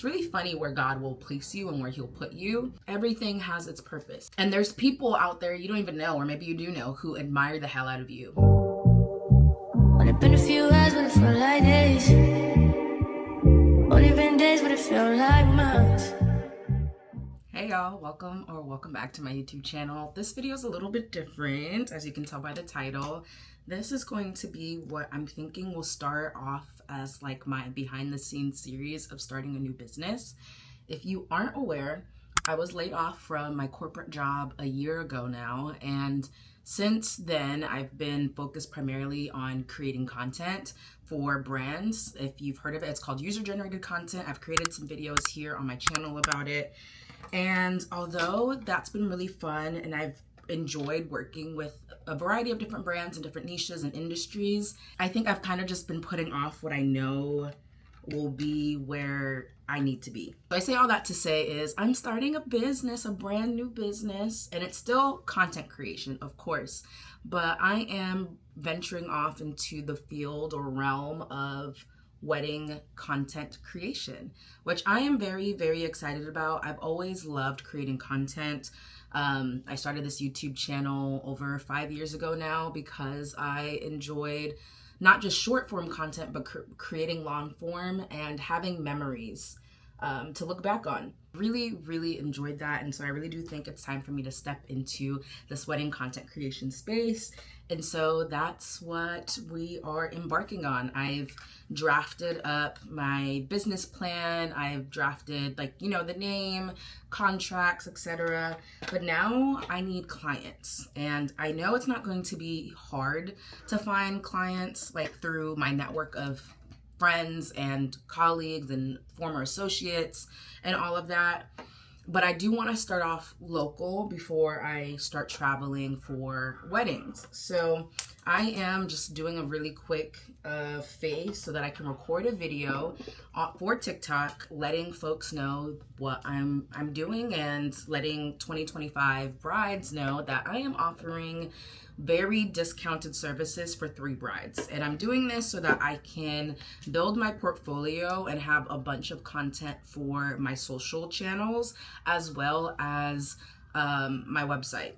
It's really funny where God will place you and where he'll put you. Everything has its purpose. And there's people out there you don't even know, or maybe you do know, who admire the hell out of you. Only been a few hours, but it felt like days. Only been days, but it felt like months. Hey y'all, welcome back to my YouTube channel. This video is a little bit different, as you can tell by the title. This is going to be what I'm thinking will start off as like my behind the scenes series of starting a new business. If you aren't aware, I was laid off from my corporate job a year ago now, and since then I've been focused primarily on creating content for brands. If you've heard of it, it's called user-generated content. I've created some videos here on my channel about it. And although that's been really fun and I've enjoyed working with a variety of different brands and different niches and industries, I think I've kind of just been putting off what I know will be where I need to be. So I say all that to say is I'm starting a business, a brand new business, and it's still content creation, of course, but I am venturing off into the field or realm of wedding content creation, which I am very, very excited about. I've always loved creating content. I started this YouTube channel over 5 years ago now because I enjoyed not just short form content, but creating long form and having memories to look back on. Really, really enjoyed that. And so I really do think it's time for me to step into this wedding content creation space. And so that's what we are embarking on. I've drafted up my business plan. I've drafted the name, contracts, etc. But now I need clients. And I know it's not going to be hard to find clients like through my network of friends and colleagues and former associates and all of that. But I do want to start off local before I start traveling for weddings. So I am just doing a really quick phase so that I can record a video for TikTok, letting folks know what I'm doing and letting 2025 brides know that I am offering very discounted services for 3 brides. And I'm doing this so that I can build my portfolio and have a bunch of content for my social channels as well as my website.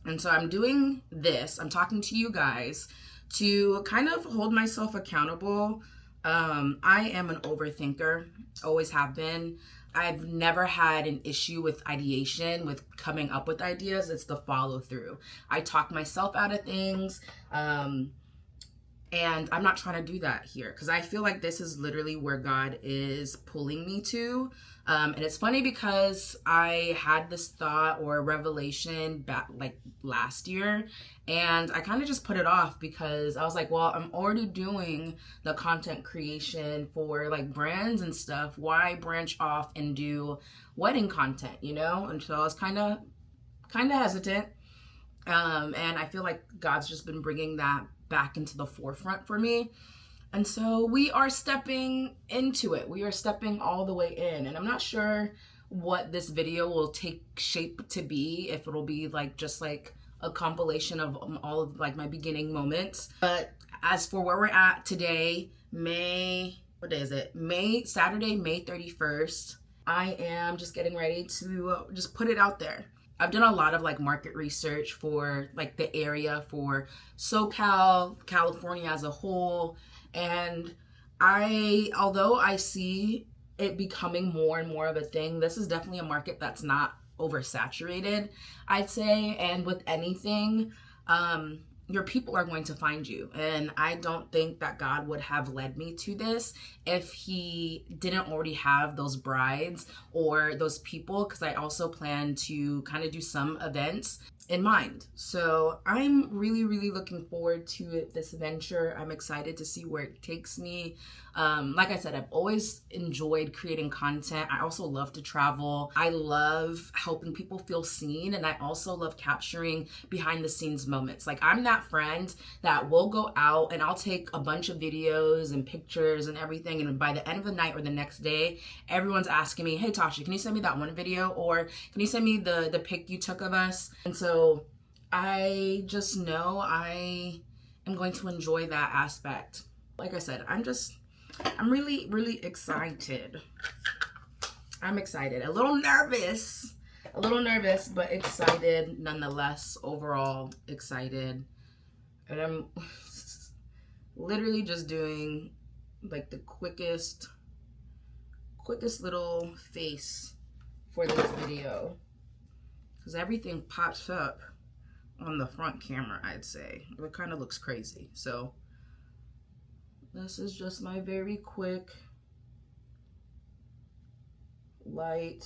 And so I'm doing this, I'm talking to you guys to kind of hold myself accountable. I am an overthinker, always have been. I've never had an issue with ideation, with coming up with ideas. It's the follow through. I talk myself out of things, and I'm not trying to do that here because I feel like this is literally where God is pulling me to. And it's funny because I had this thought or revelation back like last year, and I kind of just put it off because I was like, well, I'm already doing the content creation for like brands and stuff. Why branch off and do wedding content, And so I was kind of hesitant. And I feel like God's just been bringing that back into the forefront for me. And so we are stepping into it. We are stepping all the way in. And I'm not sure what this video will take shape to be, if it'll be like just like a compilation of all of like my beginning moments. But as for where we're at today, Saturday, May 31st, I am just getting ready to just put it out there. I've done a lot of like market research for like the area for SoCal, California as a whole. And although I see it becoming more and more of a thing, this is definitely a market that's not oversaturated, I'd say. And with anything, your people are going to find you. And I don't think that God would have led me to this if he didn't already have those brides or those people, because I also plan to kind of do some events in mind. So I'm really, really looking forward to this venture. I'm excited to see where it takes me. Like I said, I've always enjoyed creating content. I also love to travel. I love helping people feel seen, and I also love capturing behind the scenes moments. Like I'm that friend that will go out and I'll take a bunch of videos and pictures and everything, and by the end of the night or the next day, everyone's asking me, hey Tasha, can you send me that one video, or can you send me the pic you took of us? And so I just know I am going to enjoy that aspect. Like I said, I'm really, really excited. I'm excited. A little nervous, but excited nonetheless. Overall excited. And I'm literally just doing like the quickest little face for this video, because everything pops up on the front camera, I'd say. It kind of looks crazy. So this is just my very quick, light,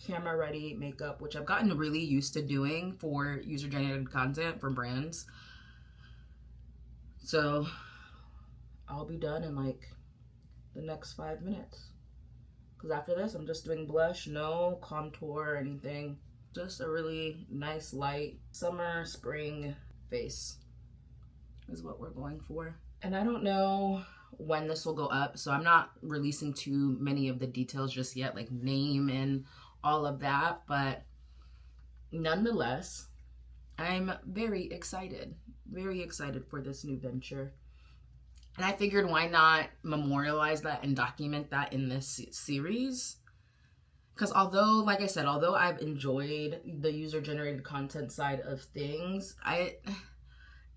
camera ready makeup, which I've gotten really used to doing for user generated content for brands. So I'll be done in like the next 5 minutes, because after this I'm just doing blush, no contour or anything. Just a really nice light summer spring face is what we're going for. And I don't know when this will go up, so I'm not releasing too many of the details just yet, like name and all of that, but nonetheless, I'm very excited for this new venture. And I figured, why not memorialize that and document that in this series? Because although, like I said, although I've enjoyed the user-generated content side of things,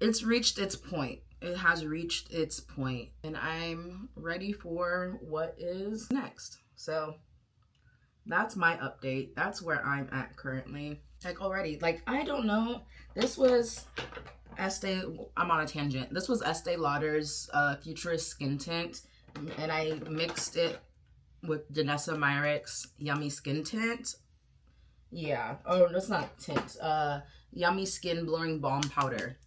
it's reached its point. It has reached its point, and I'm ready for what is next. So that's my update. That's where I'm at currently. Like already, like I don't know. This was I'm on a tangent. This was Estee Lauder's Futurist Skin Tint, and I mixed it with Danessa Myricks Yummy Skin Tint. Yeah. Oh, that's not tint. Yummy Skin Blurring Balm Powder.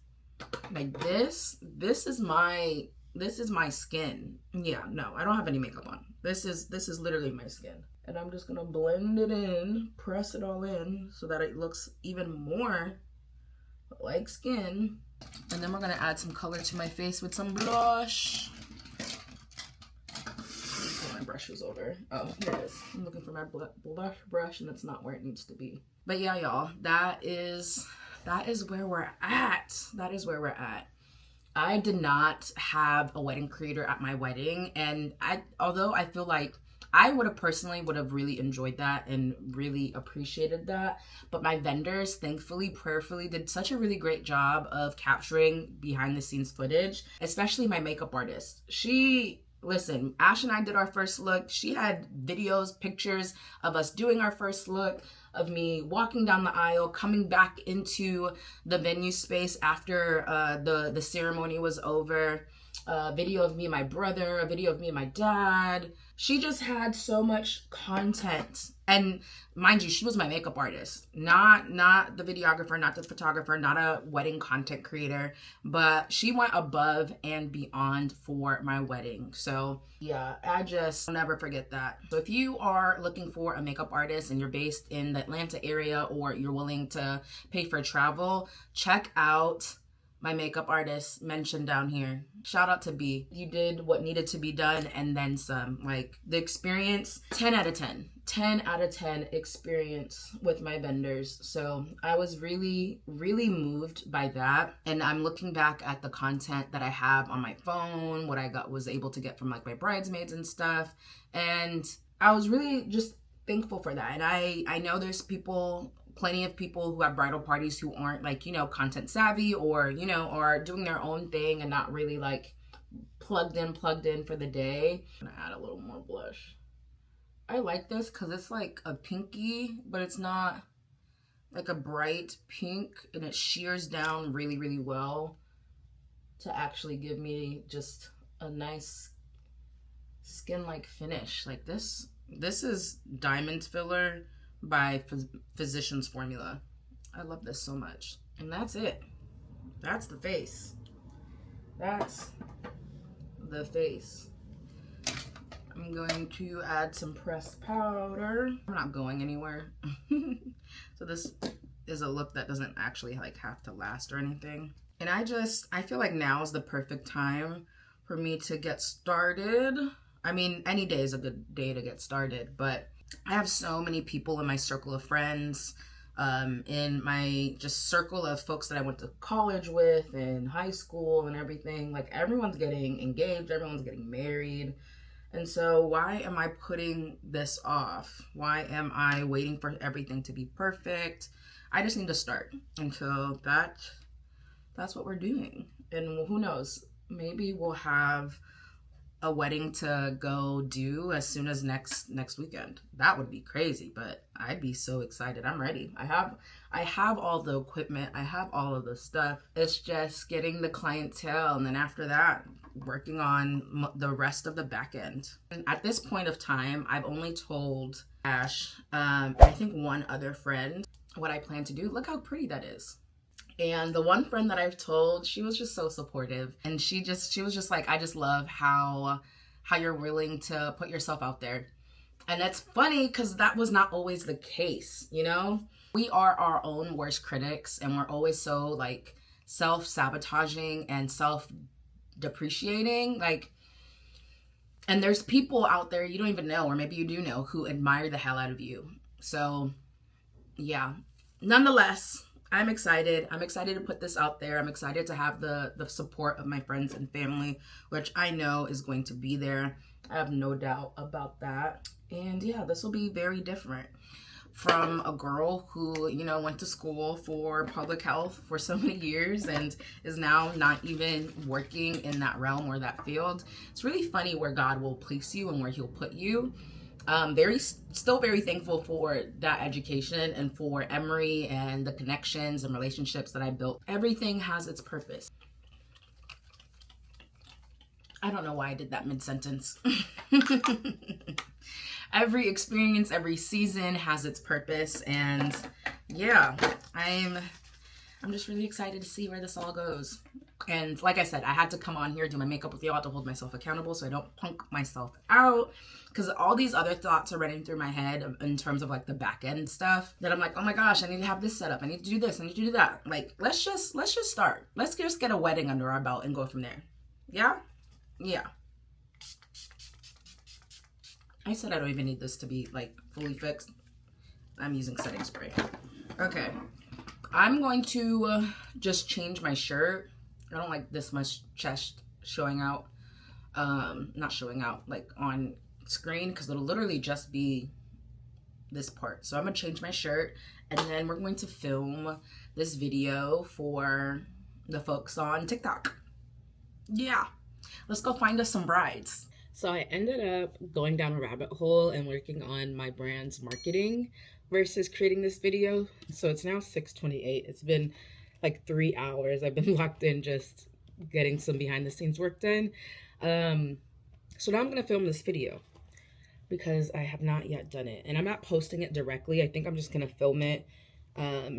Like this is my skin. Yeah, no, I don't have any makeup on. This is literally my skin. And I'm just gonna blend it in, press it all in so that it looks even more like skin. And then we're gonna add some color to my face with some blush. My brush was over. Oh, here it is. I'm looking for my blush brush, and it's not where it needs to be. But yeah, y'all, that is where we're at. That is where we're at. I did not have a wedding creator at my wedding, and although I feel like I would have really enjoyed that and really appreciated that, but my vendors, thankfully, prayerfully, did such a really great job of capturing behind the scenes footage, especially my makeup artist. Listen, Ash and I did our first look. She had videos, pictures of us doing our first look, of me walking down the aisle, coming back into the venue space after the ceremony was over. A video of me and my brother, a video of me and my dad. She just had so much content. And mind you, she was my makeup artist, not the videographer, not the photographer, not a wedding content creator, but she went above and beyond for my wedding. So yeah, I just never forget that. So if you are looking for a makeup artist and you're based in the Atlanta area, or you're willing to pay for travel, check out my makeup artist mentioned down here. Shout out to B. You did what needed to be done and then some. Like the experience, 10 out of 10. 10 out of 10 experience with my vendors. So I was really, really moved by that. And I'm looking back at the content that I have on my phone, what I was able to get from like my bridesmaids and stuff. And I was really just thankful for that. And I know there's plenty of people who have bridal parties who aren't like, content savvy, or, are doing their own thing and not really like plugged in for the day. I'm gonna add a little more blush. I like this because it's like a pinky, but it's not like a bright pink, and it shears down really, really well to actually give me just a nice skin-like finish. Like this is Diamond Filler by Physicians Formula. I love this so much. And that's it. That's the face. That's the face. I'm going to add some pressed powder. I'm not going anywhere. So this is a look that doesn't actually like have to last or anything. And I feel like now is the perfect time for me to get started. I mean, any day is a good day to get started, but I have so many people in my circle of friends, in my just circle of folks that I went to college with and high school and everything. Like everyone's getting engaged, everyone's getting married. And so why am I putting this off? Why am I waiting for everything to be perfect? I just need to start. And so that's what we're doing. And who knows? Maybe we'll have a wedding to go do as soon as next weekend. That would be crazy, but I'd be so excited. I'm ready. I have all the equipment. I have all of the stuff. It's just getting the clientele, and then after that, working on the rest of the back end. And at this point of time, I've only told Ash, I think one other friend, what I plan to do. Look how pretty that is. And the one friend that I've told, she was just so supportive. And she was just like, I just love how you're willing to put yourself out there. And it's funny because that was not always the case, you know? We are our own worst critics, and we're always so like self-sabotaging and self-depreciating. Like, and there's people out there you don't even know, or maybe you do know, who admire the hell out of you. So yeah, nonetheless, I'm excited. I'm excited to put this out there. I'm excited to have the support of my friends and family, which I know is going to be there. I have no doubt about that. And yeah, this will be very different from a girl who, you know, went to school for public health for so many years and is now not even working in that realm or that field. It's really funny where God will place you and where he'll put you. Still very thankful for that education and for Emory and the connections and relationships that I built. Everything has its purpose. I don't know why I did that mid-sentence. Every experience, every season has its purpose, and yeah, I'm just really excited to see where this all goes. And like I said, I had to come on here, do my makeup with y'all to hold myself accountable so I don't punk myself out, because all these other thoughts are running through my head in terms of like the back end stuff that I'm like, oh my gosh, I need to have this set up, I need to do this, I need to do that. Like, let's just start. Let's just get a wedding under our belt and go from there. Yeah. I said I don't even need this to be like fully fixed. I'm using setting spray. Okay, I'm going to just change my shirt. I don't like this much chest showing out, not showing out like on screen, because it'll literally just be this part. So I'm gonna change my shirt, and then we're going to film this video for the folks on TikTok. Yeah, let's go find us some brides. So I ended up going down a rabbit hole and working on my brand's marketing versus creating this video. So it's now 6:28. It's been like 3 hours. I've been locked in just getting some behind the scenes work done. So now I'm gonna film this video because I have not yet done it, and I'm not posting it directly. I think I'm just gonna film it,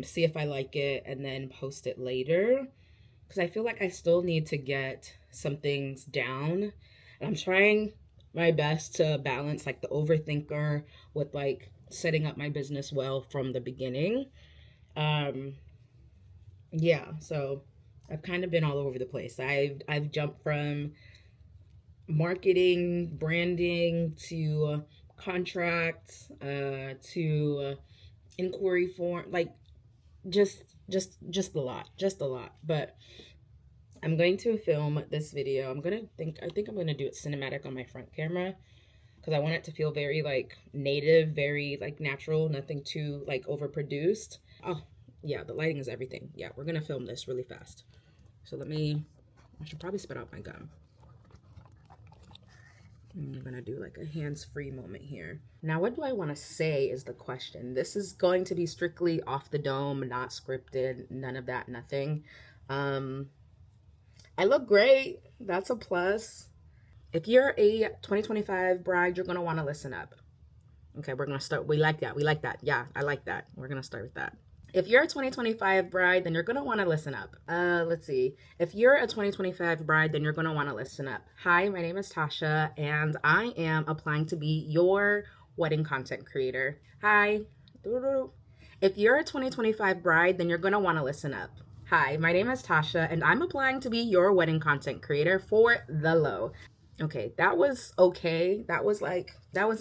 see if I like it, and then post it later, because I feel like I still need to get some things down. And I'm trying my best to balance like the overthinker with like setting up my business well from the beginning. Yeah, so I've kind of been all over the place. I've jumped from marketing, branding, to contracts, to inquiry form, like just a lot. But I'm going to film this video. I think I'm gonna do it cinematic on my front camera, because I want it to feel very like native, very like natural, nothing too like overproduced. Oh yeah, the lighting is everything. Yeah, we're gonna film this really fast. So I should probably spit out my gum. I'm gonna do like a hands-free moment here. Now, what do I want to say is the question. This is going to be strictly off the dome, not scripted, none of that, nothing. I look great. That's a plus. If you're a 2025 bride, you're gonna want to listen up. Okay, we're gonna start. We like that. Yeah, I like that. We're gonna start with that. If you're a 2025 bride, then you're going to want to listen up. Let's see. If you're a 2025 bride, then you're going to want to listen up. Hi, my name is Tasha, and I am applying to be your wedding content creator. Hi. If you're a 2025 bride, then you're going to want to listen up. Hi, my name is Tasha, and I'm applying to be your wedding content creator for the low. Okay, that was okay. That was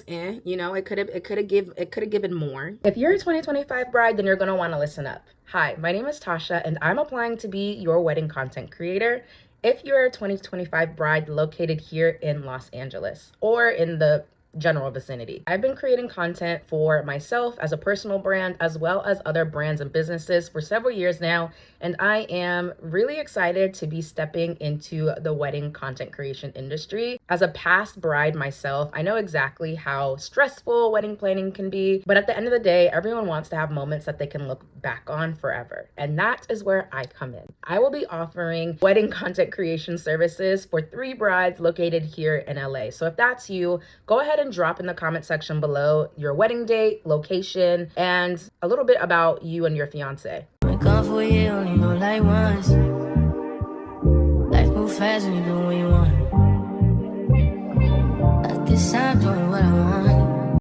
you know, it could have given more. If you're a 2025 bride, then you're going to want to listen up. Hi, my name is Tasha, and I'm applying to be your wedding content creator. if you're a 2025 bride located here in Los Angeles or in the general vicinity. I've been creating content for myself as a personal brand as well as other brands and businesses for several years now, and I am really excited to be stepping into the wedding content creation industry. As a past bride myself, I know exactly how stressful wedding planning can be, but at the end of the day, everyone wants to have moments that they can look back on forever, and that is where I come in. I will be offering wedding content creation services for 3 brides located here in LA. So if that's you, go ahead and drop in the comment section below your wedding date, location, and a little bit about you and your fiance. Gone for a year, only know like once. Life move fast when you do what you want. At this time, doing